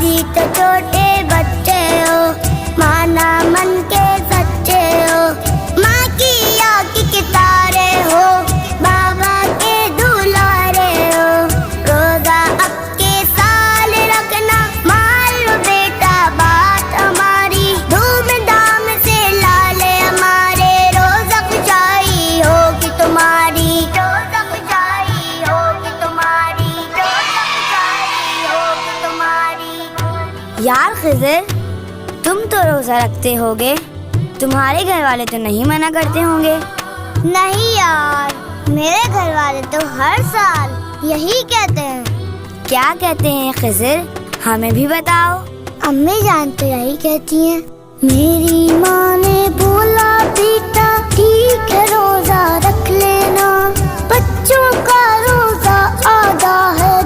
بھی تو چھوٹے بچے ہو، مانا من کے سچے ہو، ماں کی آنکھ کے تارے ہو، بابا کے دلارے ہو، روزہ اب کے سال رکھنا، مان لو بیٹا بات ہماری، دھوم دھام سے لالے ہمارے، روزہ کھچائی ہوگی تمہاری، روزہ کھچائی ہوگی تمہاری، روزہ کھچائی ہوگی تمہاری۔ یار خضر، تم تو روزہ رکھتے ہوگے، تمہارے گھر والے تو نہیں منع کرتے ہوں گے؟ نہیں یار، میرے گھر والے تو ہر سال یہی کہتے ہیں۔ کیا کہتے ہیں خضر؟ ہمیں بھی بتاؤ۔ امی جان تو یہی کہتی ہیں، میری ماں نے بولا بیٹا ٹھیک ہے روزہ رکھ لینا، بچوں کا روزہ آدھا ہے